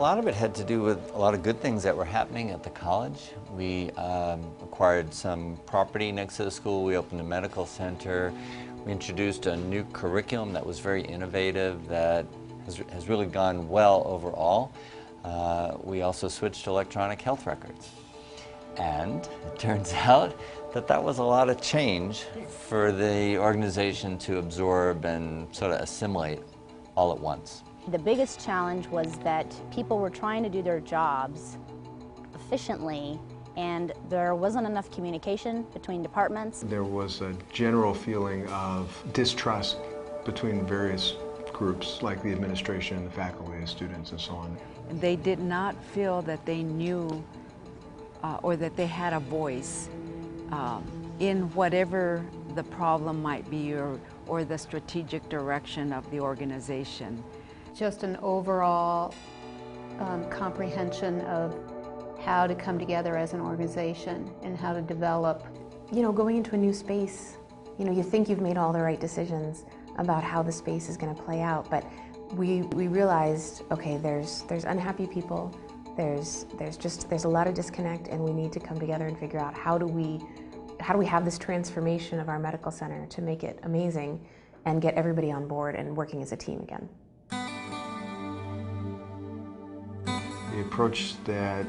lot of it had to do with a lot of good things that were happening at the college. We acquired some property next to the school. We opened a medical center. We introduced a new curriculum that was very innovative that has really gone well overall. We also switched to electronic health records. And it turns out that that was a lot of change for the organization to absorb and sort of assimilate all at once. The biggest challenge was that people were trying to do their jobs efficiently, and there wasn't enough communication between departments. There was a general feeling of distrust between various groups, like the administration, the faculty, the students, and so on. They did not feel that they knew or that they had a voice in whatever the problem might be or the strategic direction of the organization. Just an overall comprehension of how to come together as an organization and how to develop. You know, going into a new space, you know, you think you've made all the right decisions about how the space is going to play out, but we realized, okay, there's unhappy people, there's a lot of disconnect, and we need to come together and figure out how do we have this transformation of our medical center to make it amazing and get everybody on board and working as a team again. The approach that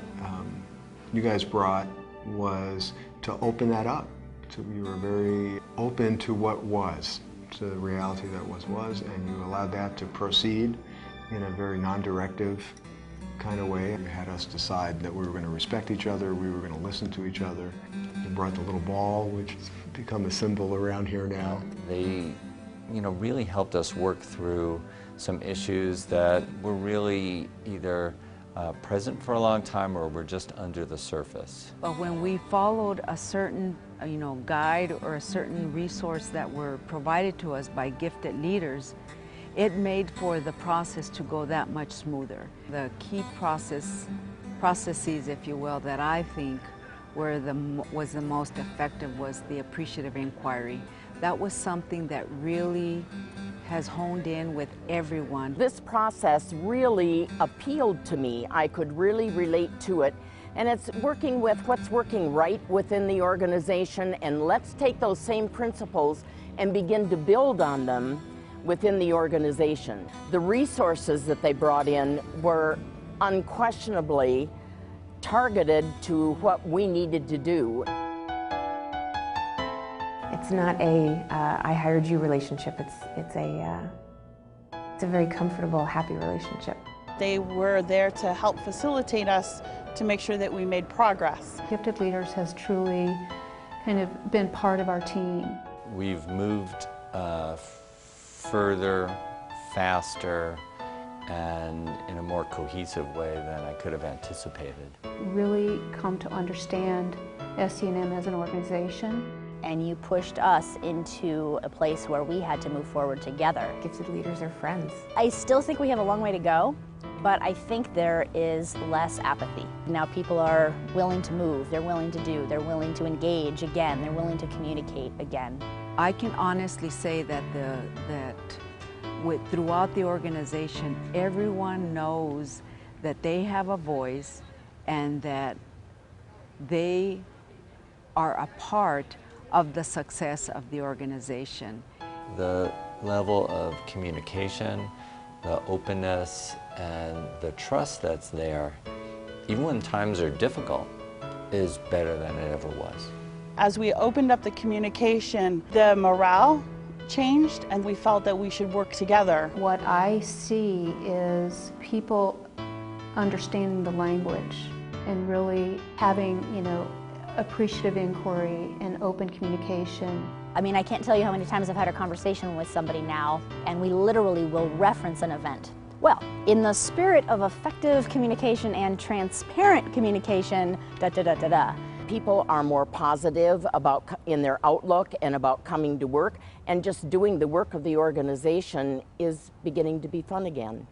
you guys brought was to open that up. So you were very open to what was, to the reality that was, and you allowed that to proceed in a very non-directive kind of way. You had us decide that we were going to respect each other, we were going to listen to each other. You brought the little ball, which has become a symbol around here now. They, you know, really helped us work through some issues that were really either present for a long time or were just under the surface. But when we followed a certain guide or a certain resource that were provided to us by gifted leaders, it made for the process to go that much smoother. The key processes, if you will, that I think was the most effective was the appreciative inquiry. That was something that really has honed in with everyone. This process really appealed to me. I could really relate to it. And it's working with what's working right within the organization, and let's take those same principles and begin to build on them within the organization. The resources that they brought in were unquestionably targeted to what we needed to do. It's not a I hired you relationship. It's a very comfortable, happy relationship. They were there to help facilitate us to make sure that we made progress. Gifted Leaders has truly kind of been part of our team. We've moved further, faster, and in a more cohesive way than I could have anticipated. Really come to understand SCNM as an organization. And you pushed us into a place where we had to move forward together. Gifted leaders are friends. I still think we have a long way to go, but I think there is less apathy. Now people are willing to move, they're willing to do, they're willing to engage again, they're willing to communicate again. I can honestly say that throughout the organization, everyone knows that they have a voice and that they are a part of the success of the organization. The level of communication, the openness, and the trust that's there, even when times are difficult, is better than it ever was. As we opened up the communication, the morale changed, and we felt that we should work together. What I see is people understanding the language and really having, appreciative inquiry and open communication. I mean, I can't tell you how many times I've had a conversation with somebody now, and we literally will reference an event. Well, in the spirit of effective communication and transparent communication, da-da-da-da-da. People are more positive in their outlook and about coming to work, and just doing the work of the organization is beginning to be fun again.